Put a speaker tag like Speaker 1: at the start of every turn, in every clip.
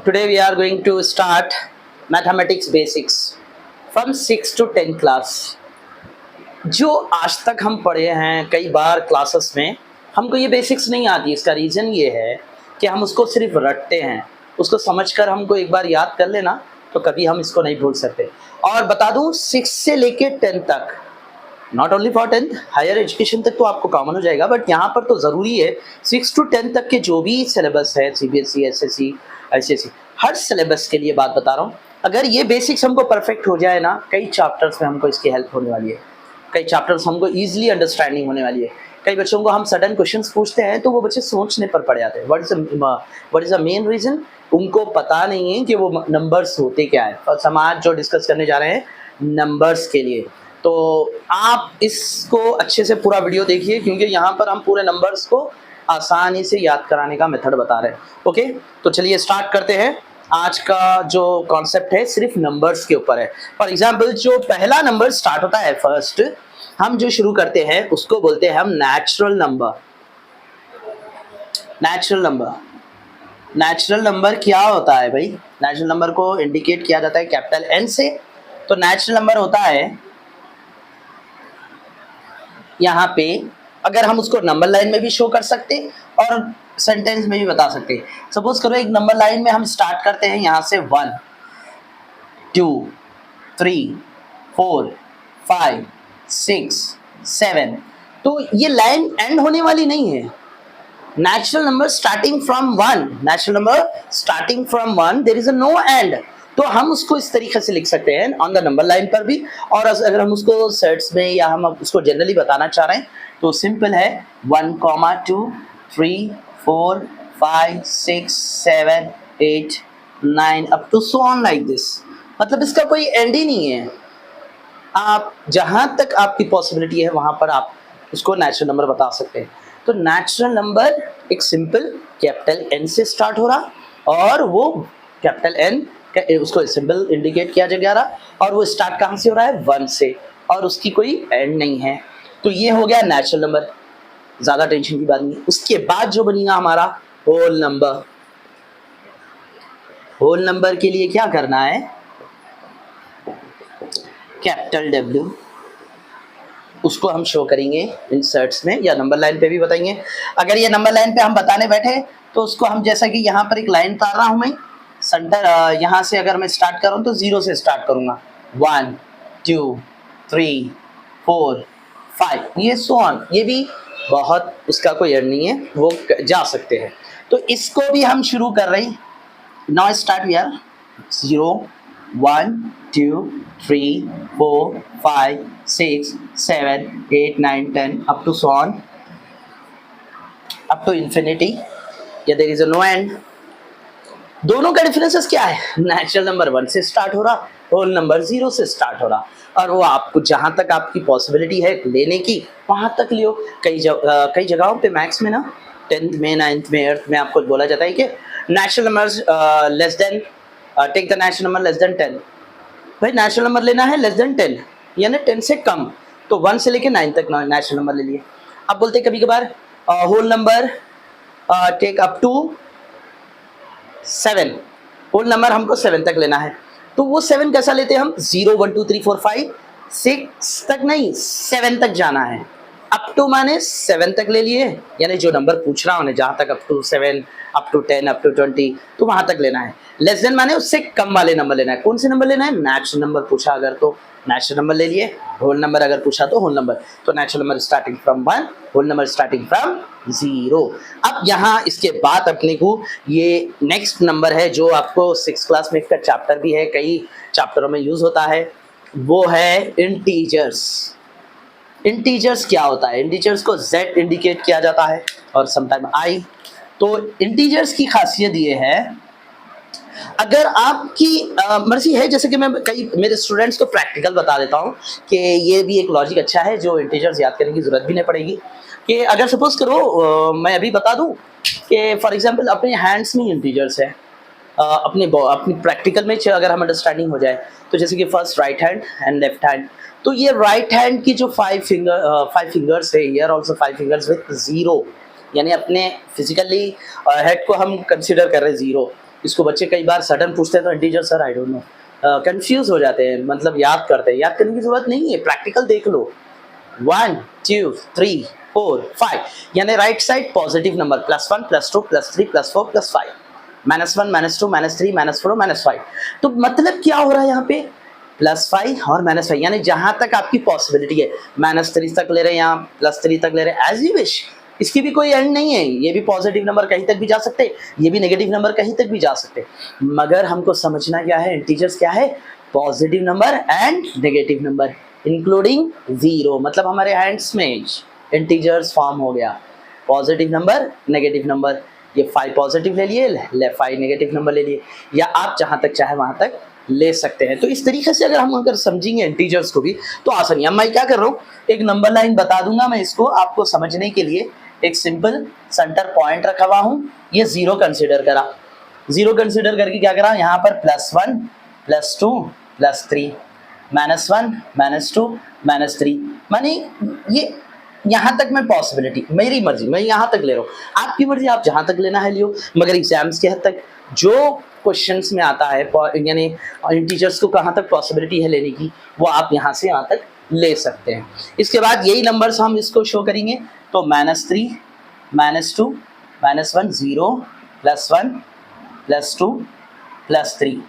Speaker 1: Today we are going to start mathematics basics from 6 to 10 class. जो आज तक हम पढ़े हैं कई बार क्लासेस में, हमको ये बेसिक्स नहीं आती. इसका रीज़न ये है कि हम उसको सिर्फ रटते हैं. उसको समझकर हमको एक बार याद कर लेना तो कभी हम इसको नहीं भूल सकते. और बता दूं 6 से लेके 10 तक, not only for 10th, higher education तक तो आपको कॉमन हो जाएगा, बट यहाँ पर तो ज़रूरी है 6 to 10 तक के जो भी सिलेबस है, CBSE, SSC, ICSE, हर सिलेबस के लिए बात बता रहा हूँ. अगर ये बेसिक्स हमको परफेक्ट हो जाए ना, कई चैप्टर्स में हमको इसकी हेल्प होने वाली है. कई चैप्टर्स हमको ईजिली अंडरस्टैंडिंग होने वाली है. कई बच्चों को हम सडन क्वेश्चंस पूछते हैं तो वो बच्चे सोचने पर पड़ जाते हैं. What is the main reason? उनको पता नहीं है कि वो नंबर्स होते क्या है. और समाज जो डिस्कस करने जा रहे हैं नंबर्स के लिए, तो आप इसको अच्छे से पूरा वीडियो देखिए, क्योंकि यहाँ पर हम पूरे नंबर्स को आसानी से याद कराने का मेथड बता रहे हैं. ओके, तो चलिए स्टार्ट करते हैं. आज का जो कॉन्सेप्ट है सिर्फ नंबर्स के ऊपर है. फॉर एग्जांपल जो पहला नंबर स्टार्ट होता है फर्स्ट, हम जो शुरू करते हैं उसको बोलते हैं हम नेचुरल नंबर. नेचुरल नंबर क्या होता है भाई? नेचुरल नंबर को इंडिकेट किया जाता है कैपिटल N से. तो नेचुरल नंबर होता है यहाँ पे, अगर हम उसको नंबर लाइन में भी शो कर सकते और सेंटेंस में भी बता सकते. सपोज करो एक नंबर लाइन में हम स्टार्ट करते हैं यहाँ से 1 2 3 4 5 6 7. तो ये लाइन एंड होने वाली नहीं है. Natural number starting from 1, there is a no end. तो हम उसको इस तरीके से लिख सकते हैं ऑन द नंबर लाइन पर भी, और अगर हम उसको सेट्स में या हम उसको जनरली बताना चाह रहे हैं तो सिंपल है 1, 2 3 4 5 6 7 8 9 up to so on like this. मतलब इसका कोई एंड ही नहीं है. आप जहाँ तक आपकी पॉसिबिलिटी है वहाँ पर आप उसको नेचुरल नंबर बता सकते हैं. तो नेचुरल नंबर एक सिंपल कैपिटल N से स्टार्ट हो रहा, और वो कैपिटल N उसको सिंबल इंडिकेट किया जा रहा, और वो स्टार्ट कहाँ से हो रहा है? 1 से, और उसकी कोई एंड नहीं है. तो ये हो गया नेचुरल नंबर. ज़्यादा टेंशन की बात नहीं. उसके बाद जो बनेगा हमारा होल नंबर. होल नंबर के लिए क्या करना है? कैपिटल W, उसको हम शो करेंगे इंसर्ट्स में या नंबर लाइन पे भी बताएंगे. अगर ये नंबर लाइन पे हम बताने बैठे तो उसको हम, जैसा कि यहाँ पर एक लाइन उतार रहा हूँ मैं सेंटर, यहाँ से अगर मैं स्टार्ट करूँ तो 0 से स्टार्ट करूँगा. 1 2 3 4 5, ये सो ऑन. ये भी बहुत, उसका कोई एंड नहीं है, वो जा सकते हैं. तो इसको भी हम शुरू कर रहे हैं. Now start we are 0 1 2 3 4 5 6 7 8 9 10 up to so on, up to infinity. या there is a no end. दोनों का डिफरेंसेस क्या है? नेचुरल नंबर 1 से स्टार्ट हो रहा, होल नंबर 0 से स्टार्ट हो रहा, और वो आपको जहाँ तक आपकी पॉसिबिलिटी है लेने की वहाँ तक लियो. कई जगहों पे मैथ्स में ना 10th में 9th में 8th में आपको बोला जाता है कि natural number less than, take the natural number less than 10. भाई नेचुरल नंबर लेना है लेस देन 10, यानी 10 से कम. तो 1 से लेके 9 तक नेचुरल नंबर ले लिए. अब बोलते कभी कभार whole number take up to 7, whole number हमको 7 तक लेना है. तो वो 7 कैसा लेते हैं हम? 0 1 2 3 4 5 6 तक नहीं, 7 तक जाना है. अप टू माने 7 तक ले लिए, यानी जो नंबर पूछ रहा हूँ जहाँ तक up to 7 up to 10 up to 20, तो वहाँ तक लेना है. लेस देन माने उससे कम वाले नंबर लेना है. कौन से नंबर लेना है? नेचुरल नंबर पूछा अगर तो नेचुरल नंबर ले लिए, होल नंबर अगर पूछा तो होल नंबर. तो natural number starting from 1, whole number starting from 0. अब यहाँ इसके बाद अपने को ये नेक्स्ट नंबर है जो आपको 6th क्लास में इसका चैप्टर भी है, कई चैप्टरों में यूज होता है, वो है इंटीजर्स. इंटीजर्स क्या होता है? इंटीजर्स को Z इंडिकेट किया जाता है और समटाइम I. तो इंटीजर्स की खासियत ये है, अगर आपकी मर्जी है, जैसे कि मैं कई मेरे स्टूडेंट्स को प्रैक्टिकल बता देता हूँ कि ये भी एक लॉजिक अच्छा है जो इंटीजर्स याद करने की ज़रूरत भी नहीं पड़ेगी. कि अगर सपोज करो मैं अभी बता दूँ कि फॉर एग्जांपल अपने हैंड्स में इंटीजर्स है, अपनी प्रैक्टिकल में अगर हम अंडरस्टैंडिंग हो जाए तो जैसे कि first right hand and left hand. तो ये राइट हैंड की जो 5 फिंगर्स है, हियर आल्सो 5 फिंगर्स विद 0, यानी अपने फिजिकली हेड को हम कंसिडर कर रहे हैं 0. इसको बच्चे कई बार सडन पूछते हैं तो integer sir I don't know, confuse हो जाते हैं, मतलब याद करते हैं। याद करने की जरूरत नहीं है, प्रैक्टिकल देख लो। 1 2 3 4 5 यानी राइट साइड पॉजिटिव नंबर +1 +2 +3 +4 +5, -1 -2 -3 -4 -5। तो मतलब क्या हो रहा है यहाँ पे, +5 और -5, यानी जहां तक आपकी पॉसिबिलिटी है, -3 तक ले रहे हैं, यहाँ +3 तक ले रहे हैं, एज यू विश। इसकी भी कोई एंड नहीं है, ये भी पॉजिटिव नंबर कहीं तक भी जा सकते, ये भी नेगेटिव नंबर कहीं तक भी जा सकते। मगर हमको समझना क्या है, इंटीजर्स क्या है, positive number and negative number including 0, मतलब हमारे हैंड्स में इंटीजर्स फॉर्म हो गया, पॉजिटिव नंबर नेगेटिव नंबर। ये 5 पॉजिटिव ले लिए, 5 नेगेटिव नंबर ले लिए, या आप जहां तक चाहे वहां तक ले सकते हैं। तो इस तरीके से अगर समझेंगे इंटीजर्स को भी तो आसानी। अब मैं क्या कर रहा हूँ, एक नंबर लाइन बता दूंगा मैं इसको आपको समझने के लिए। एक सिंपल सेंटर पॉइंट रखा हुआ हूँ, ये 0 कंसीडर करा, 0 कंसीडर करके क्या करा, यहाँ पर +1 +2 +3 -1 -2 -3, माने ये यहाँ तक मैं पॉसिबिलिटी, मेरी मर्जी, मैं यहाँ तक ले रहा हूँ, आपकी मर्जी, आप जहाँ तक लेना है लियो। मगर एग्जाम्स के हद तक जो क्वेश्चंस में आता है, यानी इंटीजर्स को कहाँ तक पॉसिबिलिटी है लेने की, वो आप यहाँ से यहाँ तक ले सकते हैं। इसके बाद यही नंबर्स हम इसको शो करेंगे, तो -3 -2 -1 0 +1 +2 +3,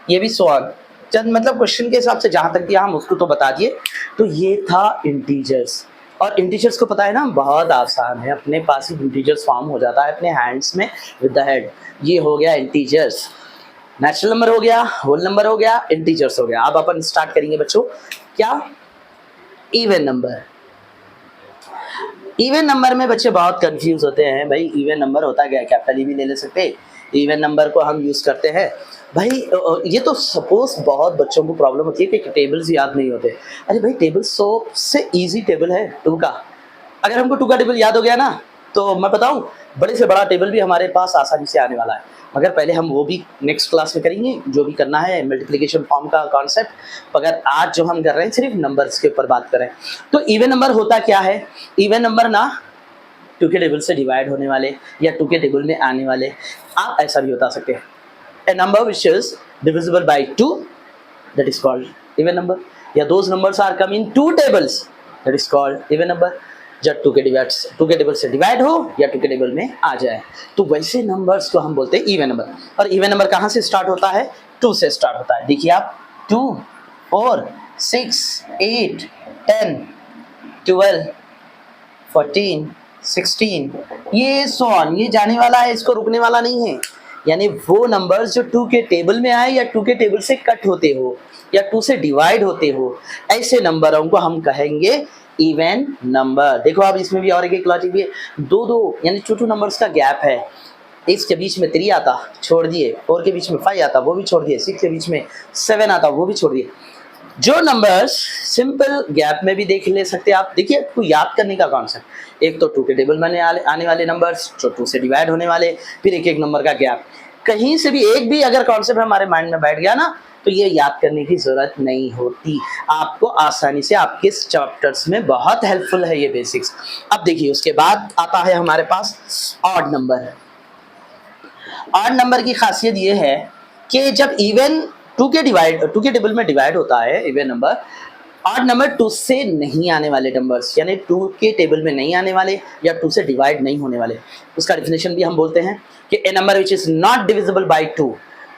Speaker 1: ये भी सो ऑन, चंद मतलब क्वेश्चन के हिसाब से जहाँ तक दिया हम उसको तो बता दिए। तो ये था इंटीजर्स, और इंटीजर्स को पता है ना, बहुत आसान है, अपने पास ही इंटीजर्स फॉर्म हो जाता है अपने हैंड्स में विद द हेड। ये हो गया इंटीजर्स, नेचुरल नंबर हो गया, होल नंबर हो गया, इंटीजर्स हो गया। अब अपन स्टार्ट करेंगे बच्चों, क्या, इवन नंबर। इवन नंबर में बच्चे बहुत कंफ्यूज होते हैं, भाई इवन नंबर होता क्या है, कैपिटल ई भी ले सकते, इवन नंबर को हम यूज करते हैं। भाई ये तो सपोज बहुत बच्चों को प्रॉब्लम होती है कि टेबल्स याद नहीं होते। अरे भाई टेबल सबसे इजी टेबल है 2 का, अगर हमको 2 का टेबल याद हो गया ना, तो मैं बताऊं बड़े से बड़ा टेबल भी हमारे पास आसानी से आने वाला है। मगर पहले हम वो भी नेक्स्ट क्लास में करेंगे, जो भी करना है मल्टीप्लिकेशन फॉर्म का कॉन्सेप्ट। मगर आज जो हम कर रहे हैं सिर्फ नंबर्स के ऊपर बात करें, तो इवन नंबर होता क्या है, इवन नंबर ना 2 के टेबल से डिवाइड होने वाले या 2 के टेबल में आने वाले, आप ऐसा भी बता सकते हैं, a number which is divisible by 2, that is called even number, या those numbers are come in 2 tables, that is called even number। जब 2 के टेबल से डिवाइड हो या 2 के टेबल में आ जाए, तो वैसे नंबर्स को हम बोलते हैं इवन नंबर। और इवन नंबर कहाँ से स्टार्ट होता है, 2 से स्टार्ट होता है। देखिए आप 2 4 6 8 10 12 14 16, ये सो ऑन, ये जाने वाला है, इसको रुकने वाला नहीं है। यानी वो नंबर्स जो 2 के टेबल में आए या 2 के टेबल से कट होते हो या 2 से डिवाइड होते हो, ऐसे नंबरों को हम कहेंगे इवन नंबर। देखो आप इसमें भी और एक लॉजिक भी है, 2 यानी 2 नंबर्स का गैप है, इसके बीच में 3 आता छोड़ दिए, 4 के बीच में 5 आता वो भी छोड़ दिए, 6 के बीच में 7 आता वो भी छोड़ दिए। जो नंबर्स सिंपल गैप में भी देख ले सकते हैं आप। देखिए आपको याद करने का कॉन्सेप्ट, एक तो 2 के टेबल में आने वाले नंबर्स जो 2 से डिवाइड होने वाले, फिर एक नंबर का गैप, कहीं से भी एक भी अगर कॉन्सेप्ट हमारे माइंड में बैठ गया ना, तो ये याद करने की जरूरत नहीं होती, आपको आसानी से आपके चैप्टर्स में बहुत हेल्पफुल है ये बेसिक्स। अब देखिए उसके बाद आता है हमारे पास ऑड नंबर। ऑड नंबर की खासियत ये है कि जब इवन 2 के टेबल में डिवाइड होता है इवन नंबर, ऑड नंबर 2 से नहीं आने वाले नंबर्स, यानी 2 के टेबल में नहीं आने वाले या 2 से डिवाइड नहीं होने वाले, उसका डेफिनेशन भी हम बोलते हैं कि a number which is not divisible by 2,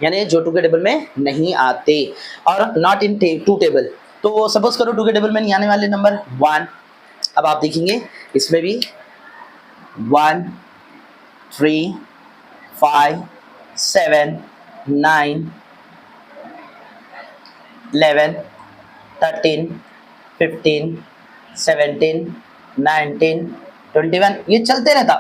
Speaker 1: यानी जो 2 के टेबल में नहीं आते, और नॉट इन 2 टेबल। तो सपोज करो 2 के टेबल में नहीं आने वाले नंबर 1, अब आप देखेंगे इसमें भी 1 3 5 7 9 11 13 15 17 19 21, ये चलते रहता,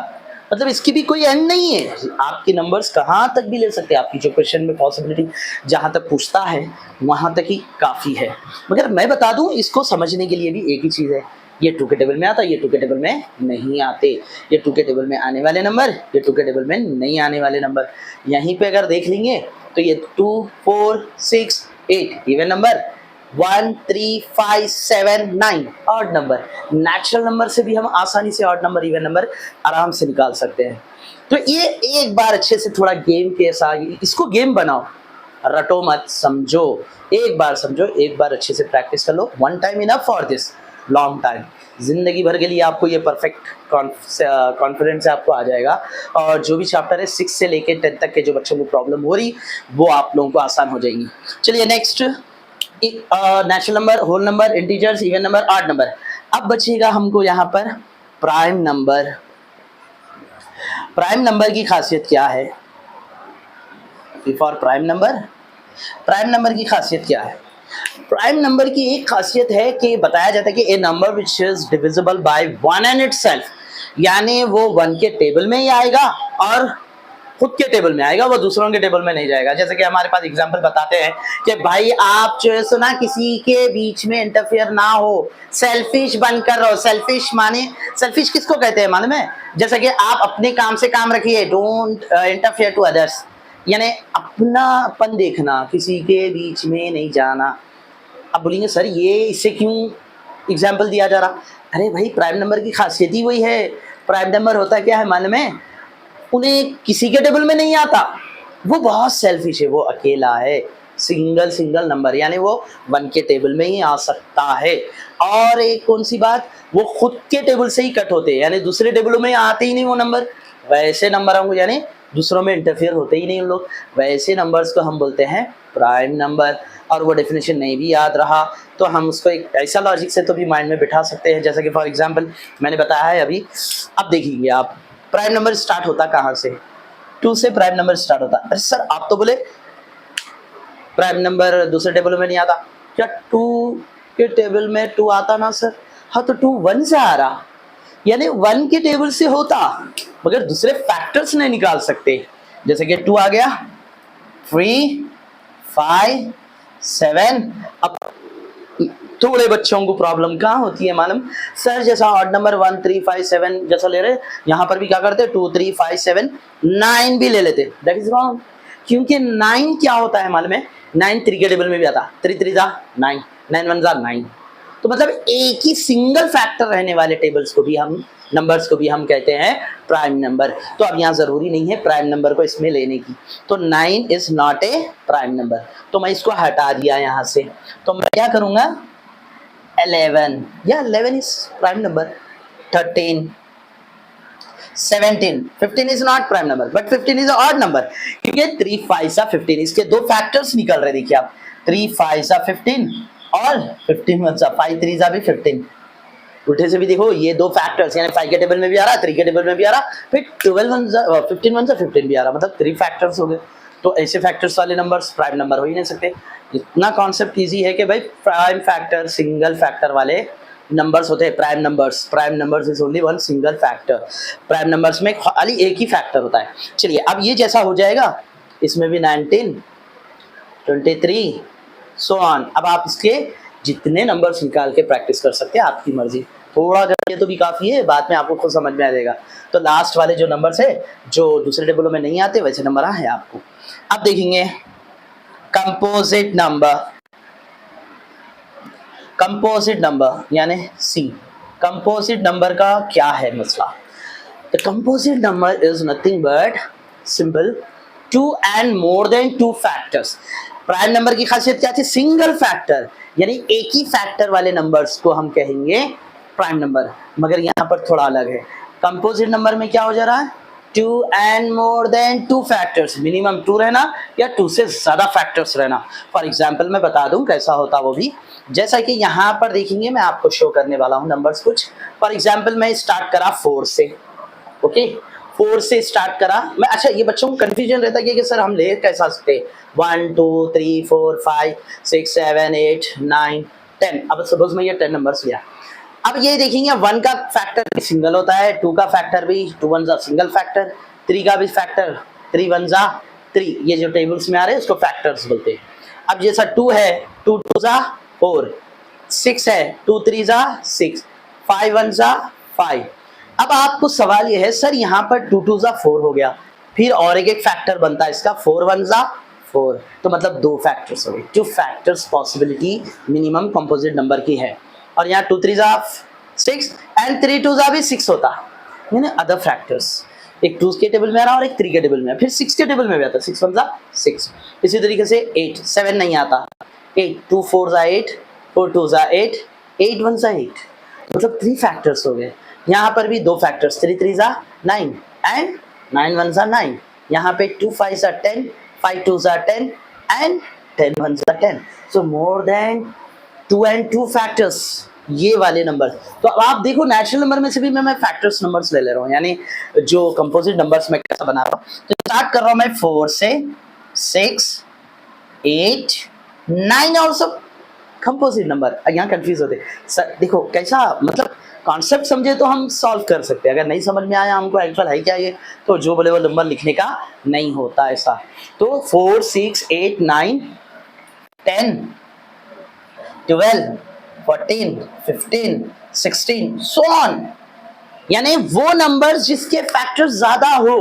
Speaker 1: मतलब इसकी भी कोई एंड नहीं है। आपके नंबर्स कहाँ तक भी ले सकते हैं, आपकी जो क्वेश्चन में पॉसिबिलिटी जहाँ तक पूछता है वहाँ तक ही काफ़ी है। मगर मैं बता दूँ, इसको समझने के लिए भी एक ही चीज़ है, ये 2 के टेबल में आता, ये 2 के टेबल में नहीं आते, ये 2 के टेबल में आने वाले नंबर, ये 2 के टेबल में नहीं आने वाले नंबर। यहीं पे अगर देख लेंगे तो ये 2 4 6 8 even number, 1 3 5 7 9 odd number. Natural number से भी हम आसानी से ऑड नंबर इवन नंबर आराम से निकाल सकते हैं। तो ये एक बार अच्छे से थोड़ा गेम के साथ इसको गेम बनाओ, रटो मत, समझो, एक बार समझो, एक बार अच्छे से प्रैक्टिस कर लो। One time enough for this, long time, जिंदगी भर के लिए आपको ये परफेक्ट कॉन्फिडेंस आपको आ जाएगा। और जो भी चैप्टर है 6 से लेके 10 तक के जो बच्चों को प्रॉब्लम हो रही वो आप लोगों को आसान हो जाएंगी। चलिए next, natural number, whole number, integers, even number, odd number. अब बचेगा हमको यहाँ पर प्राइम नंबर। प्राइम नंबर की खासियत क्या है? For prime number, prime number की खासियत क्या है? प्राइम नंबर की एक खासियत है कि बताया जाता है कि a number which is divisible by one and itself, यानी वो वन के टेबल में ही आएगा और खुद के टेबल में आएगा, वो दूसरों के टेबल में नहीं जाएगा। जैसे कि हमारे पास एग्जांपल बताते हैं कि भाई आप जो है सो ना किसी के बीच में इंटरफेयर ना हो, सेल्फिश बनकर रहो। सेल्फिश माने, सेल्फिश किसको कहते हैं मालूम है? जैसे कि आप अपने काम से काम रखिए, डोंट इंटरफेयर टू अदर्स, यानी अपनापन देखना, किसी के बीच में नहीं जाना। अब बोलेंगे सर ये इससे क्यों एग्जाम्पल दिया जा रहा? अरे भाई प्राइम नंबर की खासियत ही वही है। प्राइम नंबर होता क्या है मालूम है? उन्हें किसी के टेबल में नहीं आता, वो बहुत सेल्फिश है, वो अकेला है, सिंगल नंबर, यानी वो वन के टेबल में ही आ सकता है। और एक कौन सी बात, वो खुद के टेबल से ही कट होते हैं, यानी दूसरे टेबलों में आते ही नहीं वो नंबर। वैसे नंबर होंगे यानी दूसरों में इंटरफेयर होते ही नहीं उन लोग, वैसे नंबर्स को हम बोलते हैं प्राइम नंबर। और वो डेफिनेशन नहीं भी याद रहा तो हम उसको एक ऐसा लॉजिक से तो भी माइंड में बिठा सकते हैं, जैसे कि फॉर एग्जांपल मैंने बताया है अभी। अब देखेंगे आप, प्राइम नंबर स्टार्ट होता कहाँ से? 2 से प्राइम नंबर स्टार्ट होता। अरे सर आप तो बोले प्राइम नंबर दूसरे टेबल में नहीं आता, क्या 2 के टेबल में 2 आता ना सर? हाँ तो 2 1 से आ रहा, यानी 1 के टेबल से होता, मगर दूसरे फैक्टर्स नहीं निकाल सकते। जैसे कि 2 आ गया, 3 5 7। अब थोड़े बच्चों को प्रॉब्लम कहाँ होती है मालूम? सर जैसा ऑड नंबर 1 3 5 7 जैसा ले रहे, यहाँ पर भी क्या करते 2 3 5 7 9 भी ले लेते। दैट इज रॉन्ग, क्योंकि 9 क्या होता है मालूम है? 9 3 के टेबल में भी आता, 3 3 जा 9, 9 1 जा 9। तो मतलब एक ही सिंगल फैक्टर रहने वाले टेबल्स को भी हम, नंबर्स को भी हम कहते हैं प्राइम नंबर। तो अब यहाँ जरूरी नहीं है प्राइम नंबर को इसमें लेने की, तो 9 is not a prime number, तो मैं इसको हटा दिया यहाँ से। तो मैं क्या करूँगा 11, या 11 is prime number. 13 17 15 is not prime number but 15 is odd number, क्योंकि 3 5 सा 15, इसके दो फैक्टर्स निकल रहे देखिए आप, 3 5 सा 15 और 15 1 सा 5 3 सा भी 15। उल्टे से भी देखो ये दो फैक्टर्स, यानी 5 के टेबल में भी आ रहा, 3 के टेबल में भी आ रहा, फिर 12 1 सा 15 1 सा 15 भी आ रहा, मतलब 3 फैक्टर्स हो गए। तो ऐसे फैक्टर्स वाले नंबर्स प्राइम नंबर हो ही नहीं सकते। इतना कॉन्सेप्ट इजी है कि भाई प्राइम फैक्टर सिंगल फैक्टर वाले नंबर्स होते हैं prime numbers. Prime numbers is only one single factor. Prime numbers में खाली एक ही फैक्टर होता है। चलिए अब ये जैसा हो जाएगा, इसमें भी 19 23 सो ऑन। अब आप इसके जितने नंबर्स निकाल के प्रैक्टिस कर सकते हैं, आपकी मर्जी, थोड़ा करिए तो भी काफ़ी है, बाद में आपको खुद समझ में आ जाएगा। तो लास्ट वाले जो नंबर्स है जो दूसरे टेबलों में नहीं आते वैसे नंबर है आपको। अब देखेंगे कंपोजिट नंबर। कंपोजिट नंबर यानी सी। कंपोजिट नंबर का क्या है मसला? The composite number is nothing but simple 2 and more than 2 factors. Prime number की खासियत क्या थी? सिंगल फैक्टर, यानी एक ही फैक्टर वाले नंबर्स को हम कहेंगे प्राइम नंबर। मगर यहाँ पर थोड़ा अलग है, कंपोजिट नंबर में क्या हो जा रहा है? 2 and more than 2 factors, minimum 2 रहना या 2 से ज़्यादा फैक्टर्स रहना। फॉर एग्जाम्पल मैं बता दूं कैसा होता वो भी, जैसा कि यहाँ पर देखेंगे मैं आपको शो करने वाला हूँ नंबर्स कुछ। फॉर एग्जाम्पल मैं स्टार्ट करा 4 से, ओके 4 से स्टार्ट करा मैं। अच्छा ये बच्चों को कंफ्यूजन रहता है कि सर हम ले कैसा सकते 1 2 3 4 5 6 7 8 9 10। अब सपोज मैं ये 10 नंबर्स लिया। अब ये देखेंगे 1 का फैक्टर भी सिंगल होता है, 2 का फैक्टर भी 2 1 जा सिंगल फैक्टर, 3 का भी फैक्टर 3 1 जा 3। ये जो टेबल्स में आ रहे हैं उसको फैक्टर्स बोलते हैं। अब जैसा 2 है 2 2 जा 4, 6 है 2 3 जा 6, 5 1 जा 5। अब आपको सवाल ये है सर यहाँ पर 2 2 जा 4 हो गया, फिर और एक फैक्टर बनता है इसका 4 1 जा 4, तो मतलब 2 फैक्टर्स हो गए। 2 factors possibility minimum composite number की है। और यहाँ 2 3 6 एंड 3 2 भी 6 होता, यानी अदर फैक्टर्स। एक 2 के टेबल में आ रहा और एक 3 के टेबल में, फिर 6 के टेबल में भी आता, 6 1 6। इसी तरीके से 8 7 नहीं आता, 8 2 4 8 4 2 8 8 1 8, मतलब 3 फैक्टर्स हो गए। यहाँ पर भी 2 फैक्टर्स, 3 3 9 एंड 9 1 9। यहाँ पे 2 5 10 5 2 10 and 10 1 10। So more than 2 and 2 factors, ये वाले नंबर। तो अब आप देखो नेचुरल नंबर में से भी मैं फैक्टर्स नंबर्स ले रहा हूँ, यानी जो कंपोजिट नंबर्स में कैसा बना रहा हूँ। तो स्टार्ट कर रहा हूँ मैं 4 से, 6 8 9 और सब कंपोजिट नंबर। यहाँ कंफ्यूज होते सर, देखो कैसा, मतलब कॉन्सेप्ट समझे तो हम सॉल्व कर सकते हैं, अगर नहीं समझ में आया हमको एक्चुअल है क्या ये, तो जो बोले वो नंबर लिखने का नहीं होता ऐसा। तो 4 6 8 9 10 12 14 15 16 so on, यानी वो नंबर्स जिसके फैक्टर्स ज्यादा हो,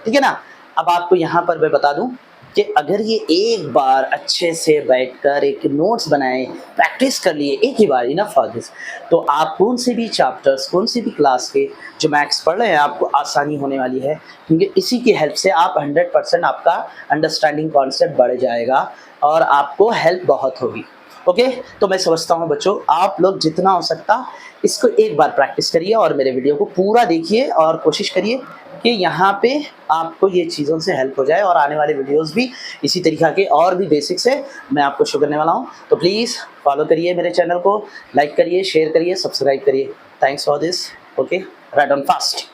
Speaker 1: ठीक है ना। अब आपको यहाँ पर मैं बता दूं कि अगर ये एक बार अच्छे से बैठकर एक नोट्स बनाए, प्रैक्टिस कर लिए एक ही बार इनफ फॉर दिस, तो आप कौन से भी चैप्टर्स, कौन सी भी क्लास के जो मैथ्स पढ़ रहे हैं आपको आसानी होने वाली है, क्योंकि इसी की हेल्प से आप 100% आपका अंडरस्टैंडिंग कॉन्सेप्ट बढ़ जाएगा और आपको हेल्प बहुत होगी। ओके, तो मैं समझता हूँ बच्चों आप लोग जितना हो सकता इसको एक बार प्रैक्टिस करिए और मेरे वीडियो को पूरा देखिए और कोशिश करिए कि यहाँ पे आपको ये चीज़ों से हेल्प हो जाए, और आने वाले वीडियोस भी इसी तरीक़ा के और भी बेसिक से मैं आपको शो करने वाला हूँ। तो प्लीज़ फॉलो करिए मेरे चैनल को, लाइक करिए, शेयर करिए, सब्सक्राइब करिए। Thanks for this. Okay, right on fast.